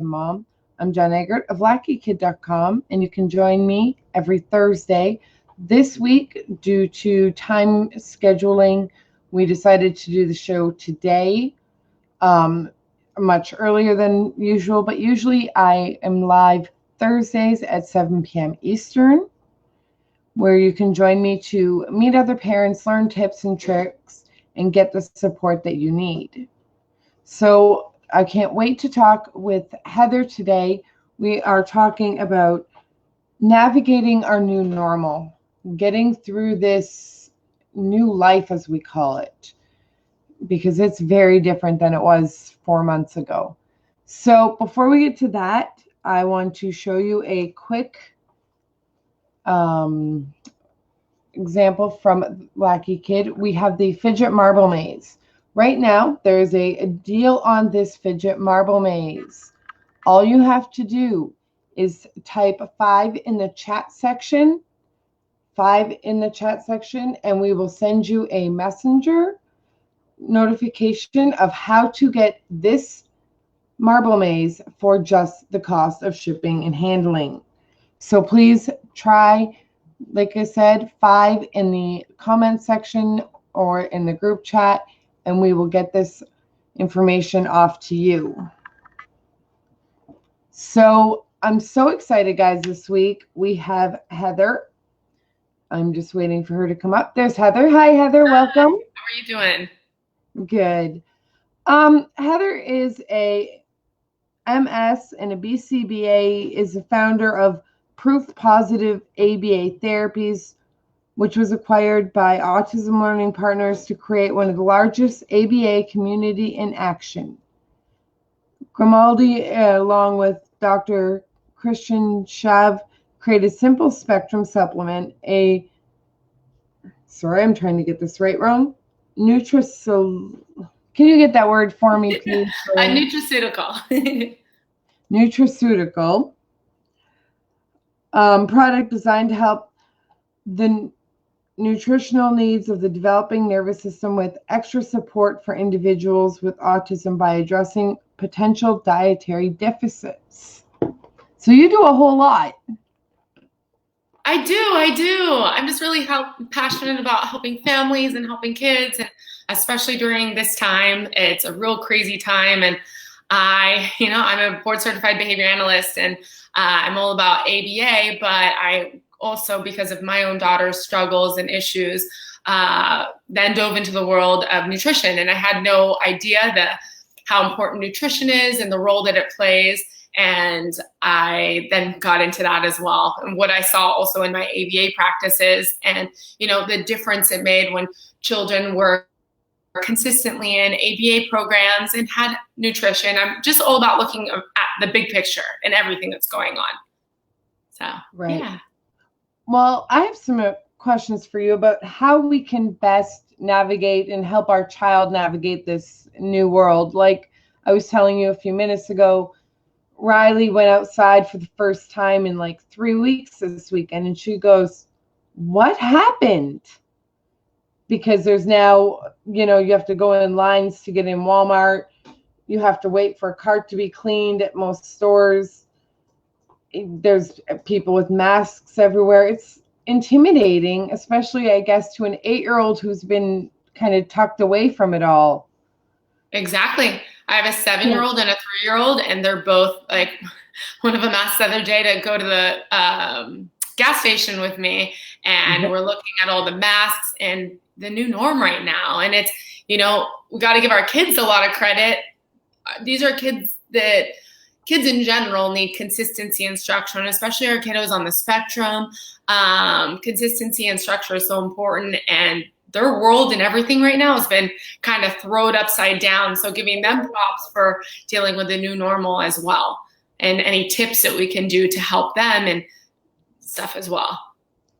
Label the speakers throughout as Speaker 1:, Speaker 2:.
Speaker 1: Mom. I'm Jenn of LuckyKid.com, and you can join me every Thursday. This week, due to time scheduling, we decided to do the show today, much earlier than usual, but usually I am live Thursdays at 7 p.m. Eastern, where you can join me to meet other parents, learn tips and tricks, and get the support that you need. So I can't wait to talk with Heather today. We are talking about navigating our new normal, getting through this new life, as we call it, because it's very different than it was 4 months ago. So before we get to that, I want to show you a quick example from Lucky Kid. We have the fidget marble maze. Right now, there's a deal on this fidget marble maze. All you have to do is type 5 in the chat section, and we will send you a messenger notification of how to get this marble maze for just the cost of shipping and handling. So please try, like I said, 5 in the comment section or in the group chat, and we will get this information off to you. So I'm so excited, guys. This week we have Heather. I'm just waiting for her to come up. There's Heather. Hi, Heather. Welcome.
Speaker 2: How are you doing?
Speaker 1: Good. Heather is a MS and a BCBA, is the founder of Proof Positive ABA Therapies, which was acquired by Autism Learning Partners to create one of the largest ABA community in action. Grimaldi, along with Dr. Christian Shav, created Simple Spectrum Supplement, sorry, I'm trying to get this right wrong. Can you get that word for me, please?
Speaker 2: A nutraceutical.
Speaker 1: Nutraceutical. Product designed to help the nutritional needs of the developing nervous system with extra support for individuals with autism by addressing potential dietary deficits. So you do a whole lot.
Speaker 2: I do. I'm just really passionate about helping families and helping kids, and especially during this time. It's a real crazy time, and I'm a board certified behavior analyst, and I'm all about ABA, but I also, because of my own daughter's struggles and issues, then dove into the world of nutrition. And I had no idea how important nutrition is and the role that it plays. And I then got into that as well. And what I saw also in my ABA practices, and, the difference it made when children were consistently in ABA programs and had nutrition. I'm just all about looking at the big picture and everything that's going on. So,
Speaker 1: right.
Speaker 2: Yeah.
Speaker 1: Well, I have some questions for you about how we can best navigate and help our child navigate this new world. Like I was telling you a few minutes ago, Riley went outside for the first time in like 3 weeks this weekend, and she goes, "What happened?" Because there's now, you have to go in lines to get in Walmart. You have to wait for a cart to be cleaned at most stores. There's people with masks everywhere. It's intimidating, especially, I guess, to an 8-year-old who's been kind of tucked away from it all.
Speaker 2: Exactly. I have a 7-year-old and a 3-year-old, and they're both like, one of them asked the other day to go to the gas station with me, and we're looking at all the masks and the new norm right now. And it's, we got to give our kids a lot of credit. These are kids in general need consistency and structure, and especially our kiddos on the spectrum. Consistency and structure is so important, and their world and everything right now has been kind of thrown upside down. So giving them props for dealing with the new normal as well, and any tips that we can do to help them and stuff as well.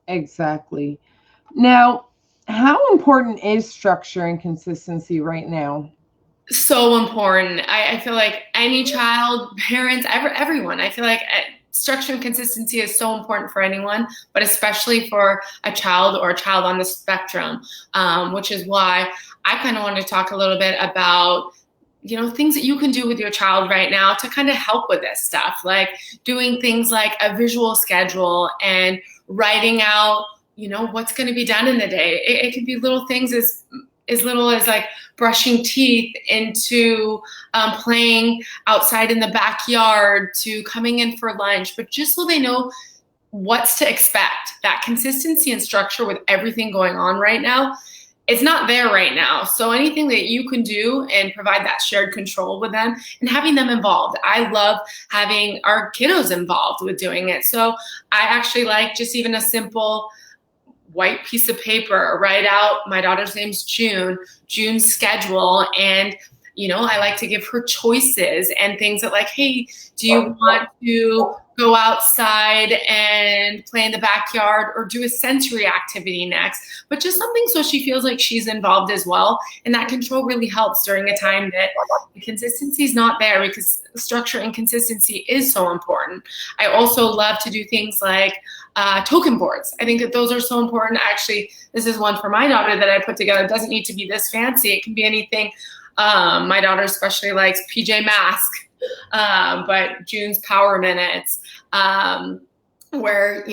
Speaker 1: Exactly. Now, how important is structure and consistency right now?
Speaker 2: So important. I feel like any child, parents, everyone, I feel like structure and consistency is so important for anyone, but especially for a child or a child on the spectrum, which is why I kind of want to talk a little bit about things that you can do with your child right now to kind of help with this stuff, like doing things like a visual schedule and writing out, what's going to be done in the day. It can be little things as little as like brushing teeth, into playing outside in the backyard, to coming in for lunch, but just so they know what's to expect. That consistency and structure with everything going on right now, it's not there right now. So anything that you can do and provide that shared control with them and having them involved. I love having our kiddos involved with doing it. So I actually like just even a simple white piece of paper, write out my daughter's name's June's schedule. And, I like to give her choices and things that like, hey, do you want to go outside and play in the backyard or do a sensory activity next? But just something so she feels like she's involved as well. And that control really helps during a time that the consistency is not there, because structure and consistency is so important. I also love to do things like token boards. I think that those are so important. Actually, this is one for my daughter that I put together. It doesn't need to be this fancy. It can be anything. My daughter especially likes PJ Masks, but June's Power Minutes, where,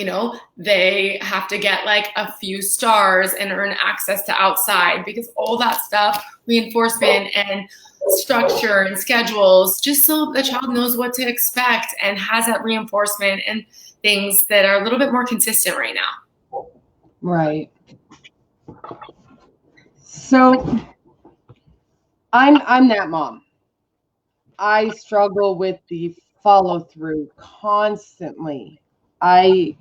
Speaker 2: they have to get like a few stars and earn access to outside, because all that stuff, reinforcement and structure and schedules, just so the child knows what to expect and has that reinforcement and things that are a little bit more consistent right now.
Speaker 1: Right. So I'm that mom. I struggle with the follow through constantly. I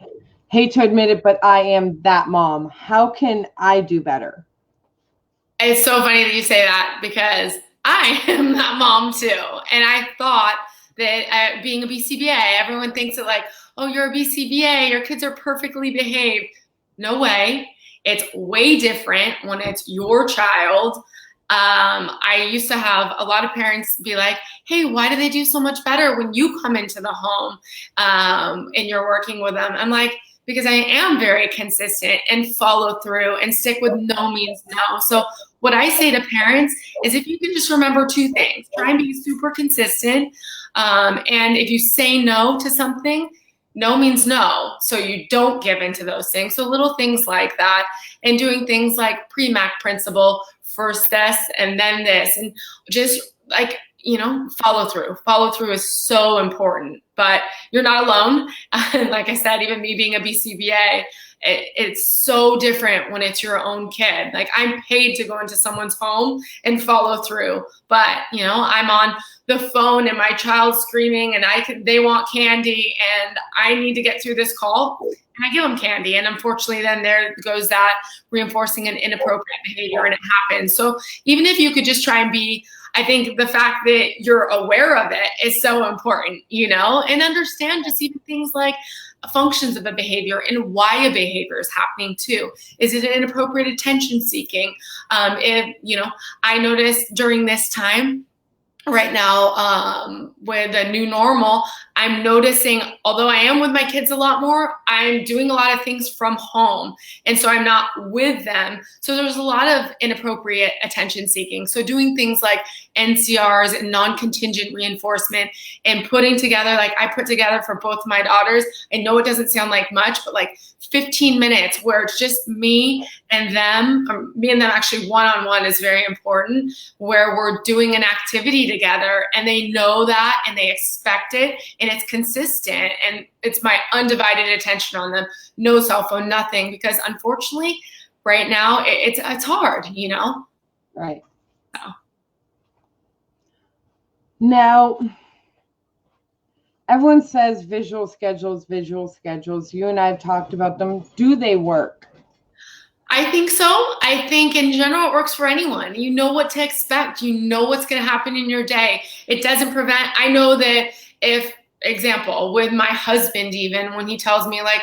Speaker 1: hate to admit it, but I am that mom. How can I do better?
Speaker 2: It's so funny that you say that, because I am that mom too. And I thought that being a BCBA, everyone thinks that like, oh, you're a BCBA, your kids are perfectly behaved. No way. It's way different when it's your child. I used to have a lot of parents be like, hey, why do they do so much better when you come into the home and you're working with them? I'm like, because I am very consistent and follow through and stick with no means no. So what I say to parents is, if you can just remember two things, try and be super consistent. And if you say no to something, no means no. So you don't give into those things. So little things like that, and doing things like pre-MAC principle, first this and then this, and just like, follow through. Follow through is so important, but you're not alone. Like I said, even me being a BCBA, it's so different when it's your own kid. Like, I'm paid to go into someone's home and follow through, but I'm on the phone and my child's screaming and they want candy and I need to get through this call, and I give them candy. And unfortunately, then there goes that reinforcing an inappropriate behavior, and it happens. So even if you could just try and be, I think the fact that you're aware of it is so important, and understand just even things like functions of a behavior and why a behavior is happening too. Is it inappropriate attention seeking? If, I noticed during this time right now, with the new normal, I'm noticing, although I am with my kids a lot more, I'm doing a lot of things from home. And so I'm not with them. So there's a lot of inappropriate attention seeking. So doing things like NCRs and non-contingent reinforcement, and putting together, like I put together for both my daughters, I know it doesn't sound like much, but like 15 minutes where it's just me and them, or me and them actually one-on-one is very important, where we're doing an activity together and they know that and they expect it and it's consistent and it's my undivided attention on them. No cell phone, nothing, because unfortunately right now it's hard,
Speaker 1: Right.
Speaker 2: So.
Speaker 1: Now, everyone says visual schedules. You and I have talked about them. Do they work?
Speaker 2: I think so. I think in general, it works for anyone. You know what to expect. You know what's going to happen in your day. It doesn't prevent. I know that if, example, with my husband, even when he tells me like,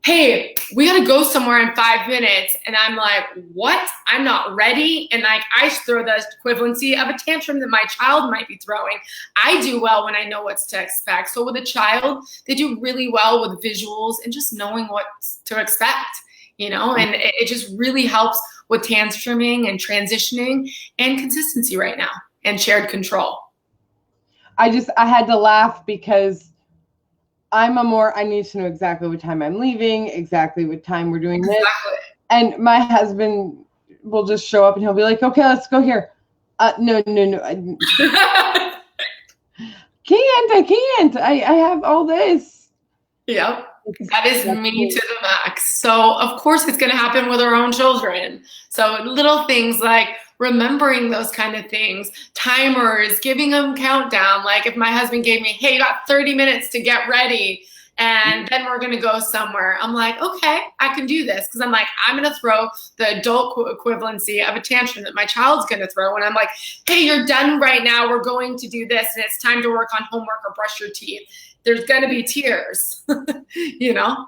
Speaker 2: hey, we got to go somewhere in 5 minutes. And I'm like, what? I'm not ready. And like, I throw the equivalency of a tantrum that my child might be throwing. I do well when I know what's to expect. So with a child, they do really well with visuals and just knowing what to expect, and it just really helps with tantruming and transitioning and consistency right now. and shared control.
Speaker 1: I had to laugh because I need to know exactly what time I'm leaving, exactly what time we're doing this.
Speaker 2: Exactly.
Speaker 1: And my husband will just show up and he'll be like, okay, let's go here. No. I can't. I have all this.
Speaker 2: Yep. That is me to the max. So of course it's going to happen with our own children. So little things like remembering those kind of things, timers, giving them countdown. Like if my husband gave me, hey, you got 30 minutes to get ready and then we're going to go somewhere. I'm like, okay, I can do this. Cause I'm like, I'm going to throw the adult equivalency of a tantrum that my child's going to throw. And I'm like, hey, you're done right now. We're going to do this. And it's time to work on homework or brush your teeth. There's going to be tears, you know?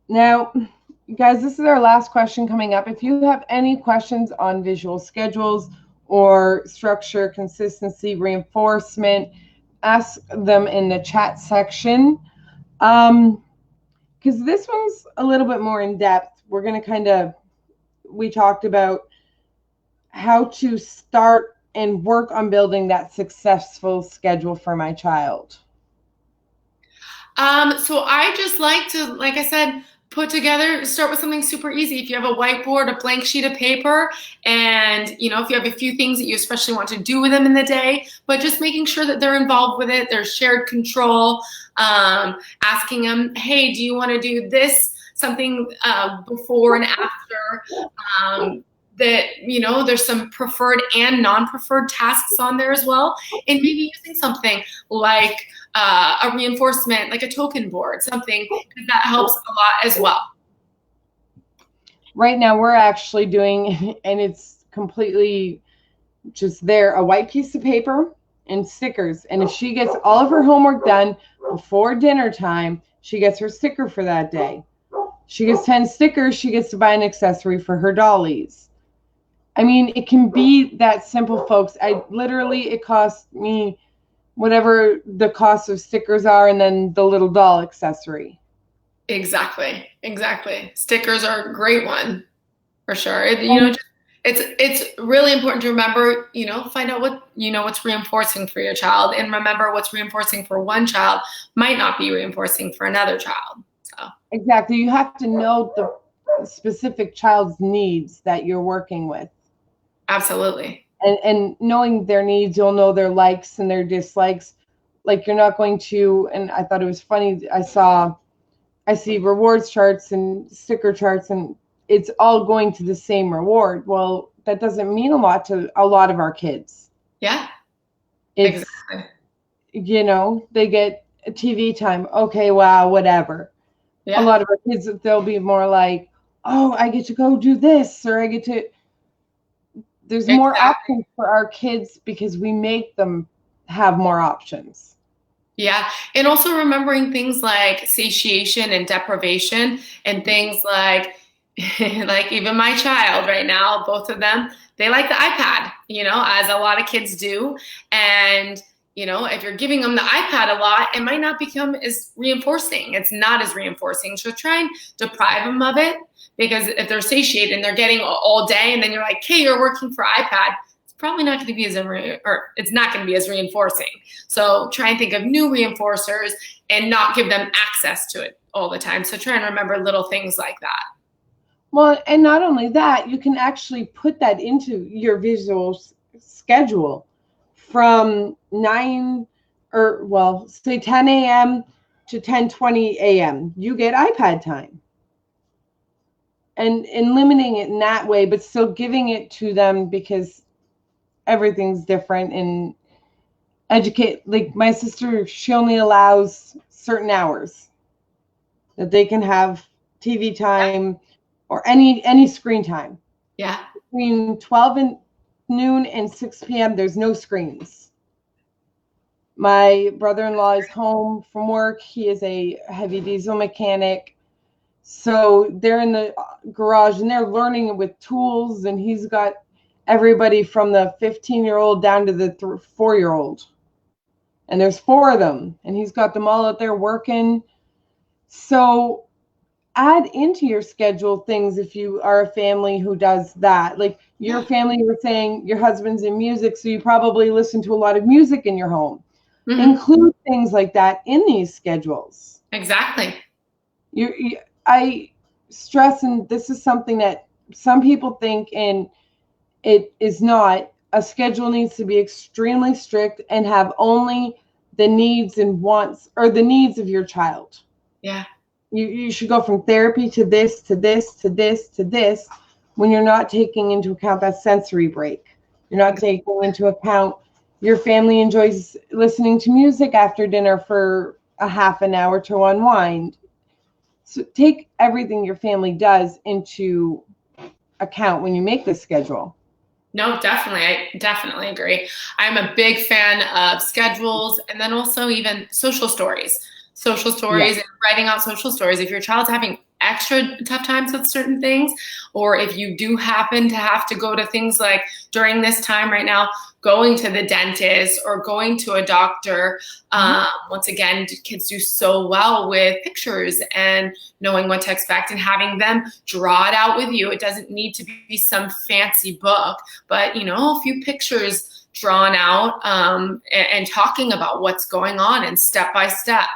Speaker 1: Now, guys, this is our last question coming up. If you have any questions on visual schedules or structure, consistency, reinforcement, ask them in the chat section. Because this one's a little bit more in depth. We're going to we talked about how to start and work on building that successful schedule for my child.
Speaker 2: So I just like to, like I said, start with something super easy. If you have a whiteboard, a blank sheet of paper, and if you have a few things that you especially want to do with them in the day, but just making sure that they're involved with it, there's shared control, asking them, hey, do you want to do this, something before and after, that, there's some preferred and non-preferred tasks on there as well. And maybe using something like a reinforcement, like a token board, something that helps a lot as well.
Speaker 1: Right now we're actually doing, and it's completely just there, a white piece of paper and stickers. And if she gets all of her homework done before dinner time, she gets her sticker for that day. She gets 10 stickers, she gets to buy an accessory for her dollies. I mean, it can be that simple, folks. It costs me whatever the cost of stickers are and then the little doll accessory.
Speaker 2: Exactly. Stickers are a great one for sure. It's really important to remember, find out what, what's reinforcing for your child, and remember what's reinforcing for one child might not be reinforcing for another child. So
Speaker 1: exactly. You have to know the specific child's needs that you're working with.
Speaker 2: Absolutely.
Speaker 1: And knowing their needs, you'll know their likes and their dislikes. Like you're not going to, and I thought it was funny, I see rewards charts and sticker charts and it's all going to the same reward. Well, that doesn't mean a lot to a lot of our kids.
Speaker 2: Yeah.
Speaker 1: It's, exactly. They get TV time. Okay, wow, whatever. Yeah. A lot of our kids, they'll be more like, oh, I get to go do this, or I get to. There's more options for our kids because we make them have more options.
Speaker 2: Yeah. And also remembering things like satiation and deprivation, and things like even my child right now, both of them, they like the iPad, as a lot of kids do. And, if you're giving them the iPad a lot, it might not become as reinforcing. It's not as reinforcing. So try and deprive them of it. Because if they're satiated and they're getting all day, and then you're like, hey, you're working for iPad, it's probably not going to be it's not going to be as reinforcing. So try and think of new reinforcers and not give them access to it all the time. So try and remember little things like that.
Speaker 1: Well, and not only that, you can actually put that into your visual schedule from 10 a.m. to 10:20 a.m. You get iPad time. And limiting it in that way, but still giving it to them because everything's different. And educate, like my sister, she only allows certain hours that they can have TV time or any screen time.
Speaker 2: Yeah.
Speaker 1: Between 12 noon and 6 p.m., there's no screens. My brother-in-law is home from work. He is a heavy diesel mechanic. So they're in the garage and they're learning with tools, and he's got everybody from the 15-year-old down to the 4-year-old. And there's 4 of them, and he's got them all out there working. So add into your schedule things if you are a family who does that. Like your family, you were saying your husband's in music, so you probably listen to a lot of music in your home.
Speaker 2: Mm-hmm.
Speaker 1: Include things like that in these schedules.
Speaker 2: Exactly.
Speaker 1: I stress, and this is something that some people think, and it is not, a schedule needs to be extremely strict and have only the needs and wants, or the needs of your child.
Speaker 2: Yeah.
Speaker 1: You should go from therapy to this, to this, to this, to this, when you're not taking into account that sensory break. You're not taking into account your family enjoys listening to music after dinner for a half an hour to unwind. So take everything your family does into account when you make this schedule.
Speaker 2: No, definitely. I definitely agree. I'm a big fan of schedules, and then also even social stories and writing out social stories. If your child's having extra tough times with certain things, or if you do happen to have to go to things like during this time right now, going to the dentist or going to a doctor, once again, kids do so well with pictures and knowing what to expect and having them draw it out with you. It doesn't need to be some fancy book, but a few pictures drawn out, and talking about what's going on and step by step.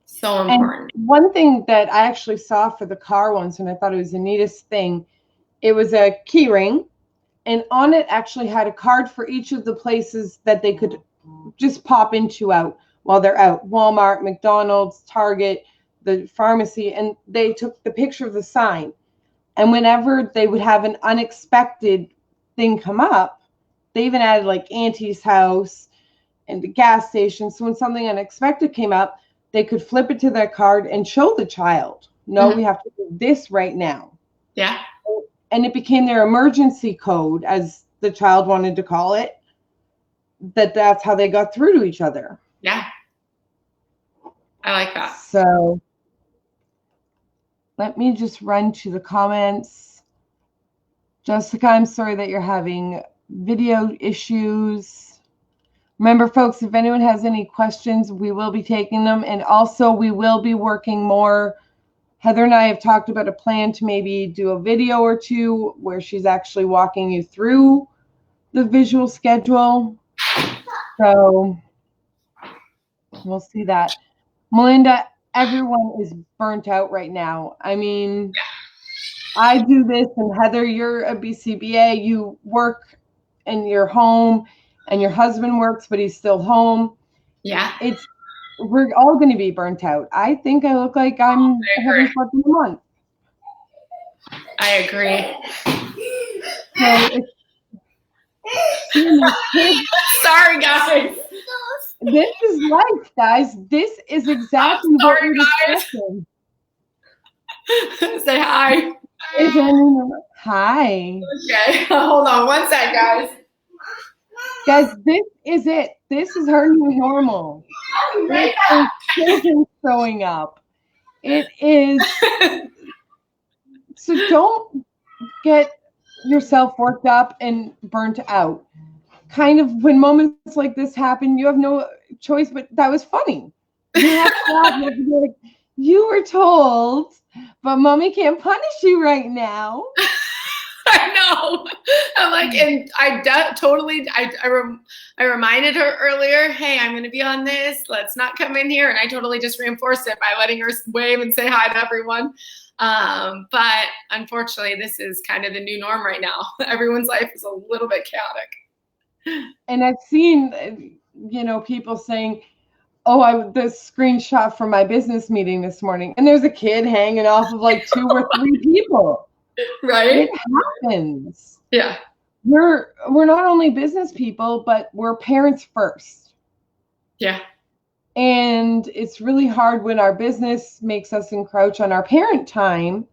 Speaker 2: So important.
Speaker 1: And one thing that I actually saw for the car once, and I thought it was the neatest thing, it was a key ring, and on it actually had a card for each of the places that they could just pop into out while they're out. Walmart, McDonald's, Target, the pharmacy, and they took the picture of the sign. And whenever they would have an unexpected thing come up, they even added like Auntie's house and the gas station. So when something unexpected came up, they could flip it to their card and show the child, no, we have to do this right now.
Speaker 2: Yeah.
Speaker 1: And it became their emergency code, as the child wanted to call it, that's how they got through to each other.
Speaker 2: Yeah. I like that.
Speaker 1: So let me just run to the comments. Jessica, I'm sorry that you're having video issues. Remember, folks, if anyone has any questions, we will be taking them. And also, we will be working more. Heather and I have talked about a plan to maybe do a video or two where she's actually walking you through the visual schedule. So we'll see that. Melinda, everyone is burnt out right now. I mean, I do this, and Heather, you're a BCBA. You work in your home, and your husband works, but he's still home.
Speaker 2: Yeah.
Speaker 1: We're all going to be burnt out. I think I look like I'm having slept in a month.
Speaker 2: I agree.
Speaker 1: So
Speaker 2: sorry, guys.
Speaker 1: This is life, guys. This is exactly what we're discussing.
Speaker 2: Say hi.
Speaker 1: Hi.
Speaker 2: Okay, hold on one sec, guys.
Speaker 1: Guys, this is it. This is her new normal. It is children showing up. It is. So don't get yourself worked up and burnt out. Kind of when moments like this happen, you have no choice, but that was funny. You have to laugh. You have to be like, you were told, but mommy can't punish you right now.
Speaker 2: I know. I'm like, and I reminded her earlier, hey, I'm going to be on this. Let's not come in here. And I totally just reinforced it by letting her wave and say hi to everyone. But unfortunately, this is kind of the new norm right now. Everyone's life is a little bit chaotic.
Speaker 1: And I've seen, people saying, oh, the screenshot from my business meeting this morning, and there's a kid hanging off of like 2 or 3 people.
Speaker 2: Right?
Speaker 1: It happens.
Speaker 2: Yeah.
Speaker 1: We're not only business people, but we're parents first.
Speaker 2: Yeah.
Speaker 1: And it's really hard when our business makes us encroach on our parent time,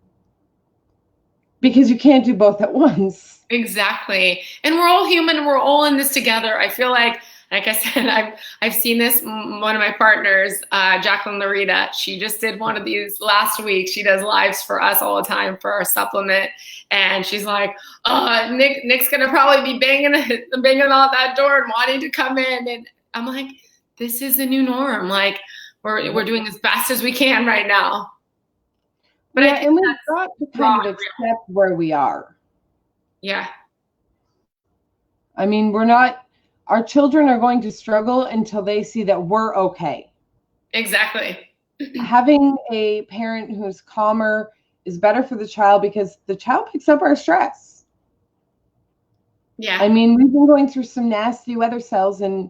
Speaker 1: because you can't do both at once.
Speaker 2: Exactly. And we're all human, and we're all in this together. I feel like I said, I've seen this. One of my partners, Jacqueline Larita, she just did one of these last week. She does lives for us all the time for our supplement. And she's like, Nick's going to probably be banging on that door and wanting to come in. And I'm like, this is the new norm. Like, we're doing as best as we can right now. But
Speaker 1: yeah,
Speaker 2: I think
Speaker 1: and we've
Speaker 2: that's
Speaker 1: got to
Speaker 2: raw
Speaker 1: kind of
Speaker 2: and real.
Speaker 1: accept where we are.
Speaker 2: Yeah.
Speaker 1: I mean, our children are going to struggle until they see that we're okay.
Speaker 2: Exactly.
Speaker 1: Having a parent who's calmer is better for the child because the child picks up our stress.
Speaker 2: Yeah.
Speaker 1: I mean, we've been going through some nasty weather cells, and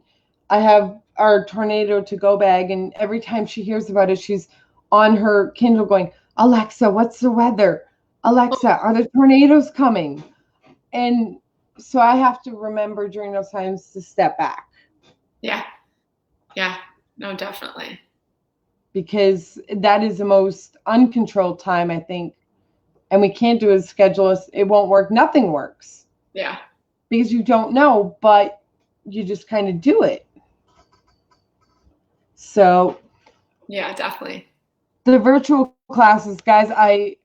Speaker 1: I have our tornado to go bag, and every time she hears about it, she's on her Kindle going, Alexa, what's the weather? Alexa, are the tornadoes coming? And so I have to remember during those times to step back.
Speaker 2: Yeah. Yeah. No, definitely.
Speaker 1: Because that is the most uncontrolled time, I think. And we can't do a schedule. It won't work. Nothing works.
Speaker 2: Yeah.
Speaker 1: Because you don't know, but you just kind of do it. So.
Speaker 2: Yeah, definitely.
Speaker 1: The virtual classes, guys, I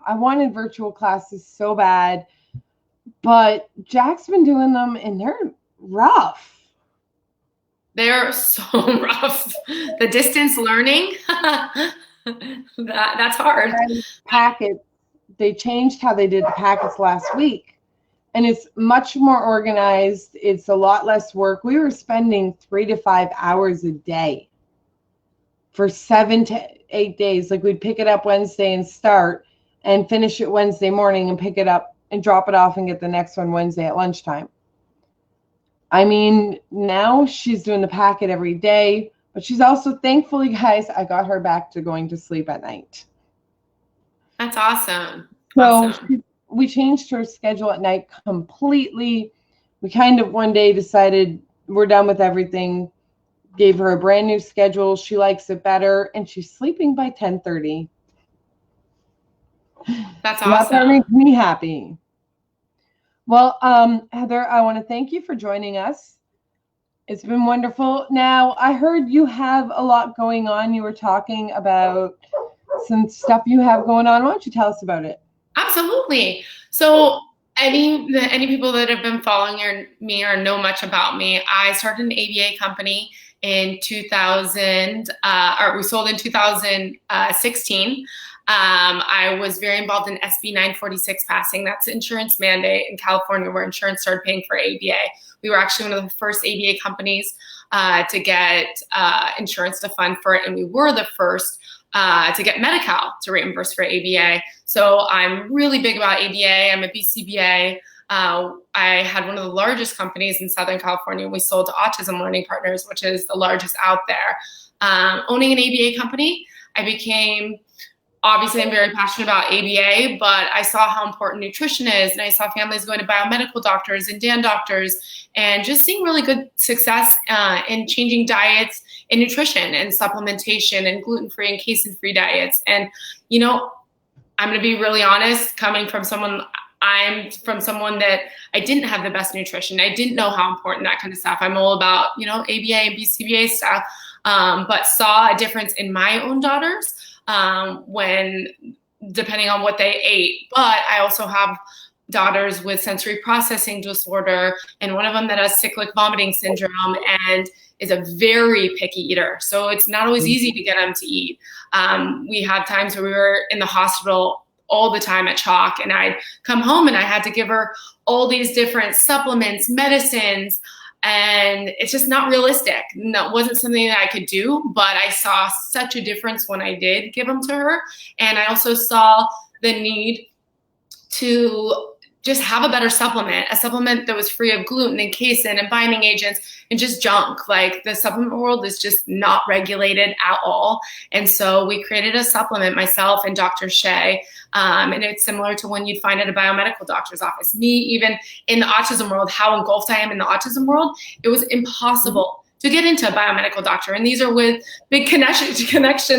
Speaker 1: wanted virtual classes so bad, but Jack's been doing them and they're rough.
Speaker 2: They're so rough. The distance learning, that's hard.
Speaker 1: Packets, they changed how they did the packets last week, and it's much more organized. It's a lot less work. We were spending 3 to 5 hours a day for 7 to 8 days. Like, we'd pick it up Wednesday and start and finish it Wednesday morning and pick it up and drop it off and get the next one Wednesday at lunchtime. I mean, now she's doing the packet every day, but she's also, thankfully, guys, I got her back to going to sleep at night.
Speaker 2: That's awesome.
Speaker 1: So we changed her schedule at night completely. We kind of one day decided we're done with everything, gave her a brand new schedule. She likes it better, and she's sleeping by 10:30.
Speaker 2: That's awesome.
Speaker 1: That makes me happy. Well, Heather, I want to thank you for joining us. It's been wonderful. Now, I heard you have a lot going on. You were talking about some stuff you have going on. Why don't you tell us about it?
Speaker 2: Absolutely. So any people that have been following me or know much about me, I started an ABA company in 2000, or we sold in 2016. I was very involved in SB 946 passing. That's the insurance mandate in California where insurance started paying for ABA. We were actually one of the first ABA companies to get insurance to fund for it, and we were the first to get Medi-Cal to reimburse for ABA. So I'm really big about ABA. I'm a BCBA. I had one of the largest companies in Southern California. We sold to Autism Learning Partners, which is the largest out there. Owning an ABA company, obviously, I'm very passionate about ABA, but I saw how important nutrition is, and I saw families going to biomedical doctors and DAN doctors, and just seeing really good success in changing diets and nutrition and supplementation and gluten-free and casein-free diets. And, I'm going to be really honest, I'm from someone that I didn't have the best nutrition. I didn't know how important that kind of stuff. I'm all about, ABA and BCBA stuff, but saw a difference in my own daughters when depending on what they ate. But I also have daughters with sensory processing disorder, and one of them that has cyclic vomiting syndrome and is a very picky eater. So it's not always easy to get them to eat. We had times where we were in the hospital all the time at Chalk, and I'd come home and I had to give her all these different supplements, medicines, and it's just not realistic. That wasn't something that I could do, but I saw such a difference when I did give them to her. And I also saw the need to just have a better supplement, a supplement that was free of gluten and casein and binding agents and just junk. Like, the supplement world is just not regulated at all. And so we created a supplement, myself and Dr. Shea, and it's similar to one you'd find at a biomedical doctor's office. Me, even in the autism world, how engulfed I am in the autism world, it was impossible to get into a biomedical doctor. And these are with big connections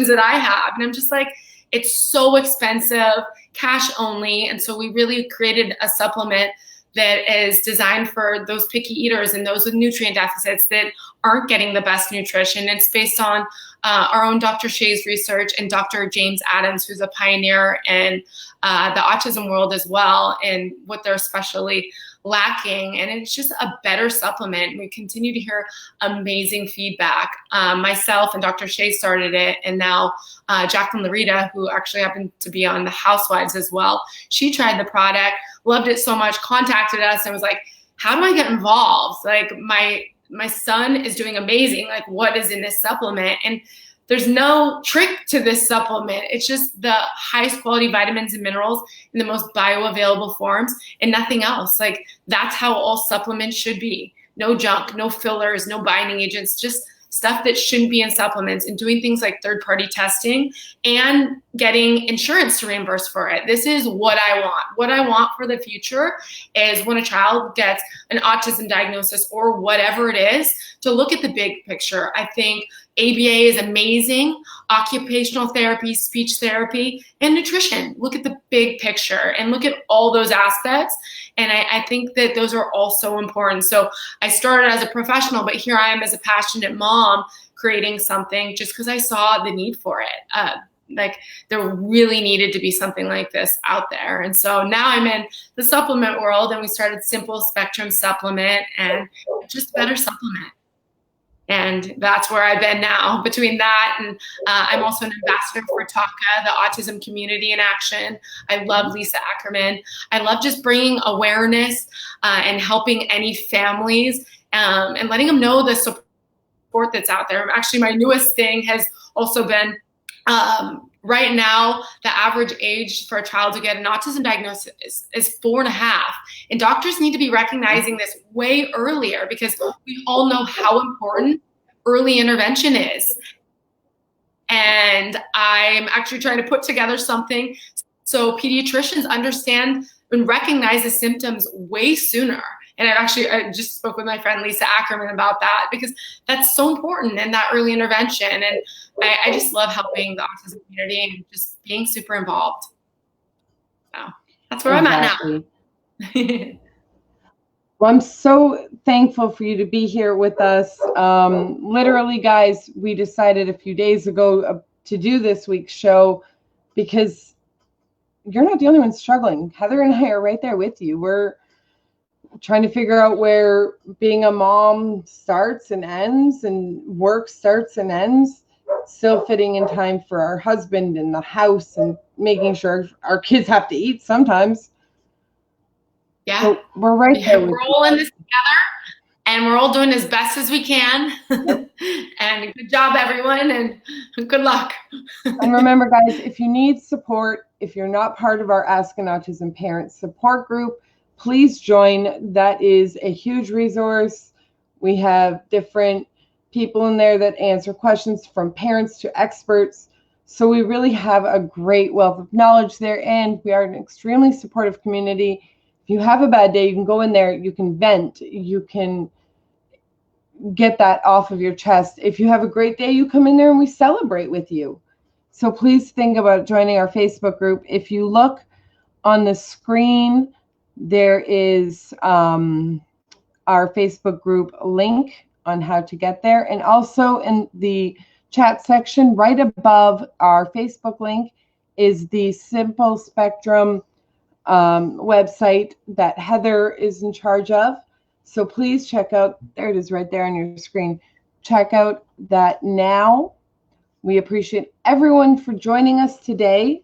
Speaker 2: that I have. And I'm just like, it's so expensive, cash only. And so we really created a supplement that is designed for those picky eaters and those with nutrient deficits that aren't getting the best nutrition. It's based on our own Dr. Shea's research and Dr. James Adams, who's a pioneer in the autism world as well, and what they're especially lacking. And it's just a better supplement. We continue to hear amazing feedback. Myself and Dr. Shea started it, and now Jacqueline Larita, who actually happened to be on the Housewives as well, she tried the product, loved it so much, contacted us and was like, how do I get involved? Like, my son is doing amazing. Like, what is in this supplement? And there's no trick to this supplement. It's just the highest quality vitamins and minerals in the most bioavailable forms and nothing else. Like, that's how all supplements should be. No junk, no fillers, no binding agents, just stuff that shouldn't be in supplements, and doing things like third-party testing and getting insurance to reimburse for it. This is what I want. What I want for the future is when a child gets an autism diagnosis or whatever it is, to look at the big picture. I think ABA is amazing, occupational therapy, speech therapy, and nutrition. Look at the big picture and look at all those aspects. And I think that those are all so important. So I started as a professional, but here I am as a passionate mom creating something just because I saw the need for it. Like, there really needed to be something like this out there. And so now I'm in the supplement world, and we started Simple Spectrum Supplement, and just better supplement. And that's where I've been now. Between that and I'm also an ambassador for TACA, the Autism Community in Action. I love Lisa Ackerman. I love just bringing awareness and helping any families and letting them know the support that's out there. Actually, my newest thing has also been right now, the average age for a child to get an autism diagnosis is 4.5. And doctors need to be recognizing this way earlier, because we all know how important early intervention is. And I'm actually trying to put together something so pediatricians understand and recognize the symptoms way sooner. And I just spoke with my friend Lisa Ackerman about that, because that's so important in that early intervention. And I just love helping the autism community and just being super involved. So that's where I'm at now.
Speaker 1: Well, I'm so thankful for you to be here with us. Literally, guys, we decided a few days ago to do this week's show because you're not the only one struggling. Heather and I are right there with you. We're trying to figure out where being a mom starts and ends, and work starts and ends, still fitting in time for our husband and the house and making sure our kids have to eat sometimes.
Speaker 2: Yeah.
Speaker 1: So we're right there.
Speaker 2: We're all in this together, and we're all doing as best as we can. Yep. And good job, everyone, and good luck.
Speaker 1: And remember, guys, if you need support, if you're not part of our Ask an Autism Parent support group, please join. That is a huge resource. We have different people in there that answer questions, from parents to experts. So we really have a great wealth of knowledge there, and we are an extremely supportive community. If you have a bad day, you can go in there, you can vent, you can get that off of your chest. If you have a great day, you come in there and we celebrate with you. So please think about joining our Facebook group. If you look on the screen, there is our Facebook group link on how to get there. And also in the chat section right above our Facebook link is the Simple Spectrum website that Heather is in charge of. So please check out, there it is right there on your screen. Check out that now. We appreciate everyone for joining us today.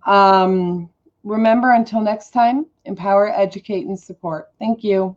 Speaker 1: Remember, until next time, empower, educate, and support. Thank you.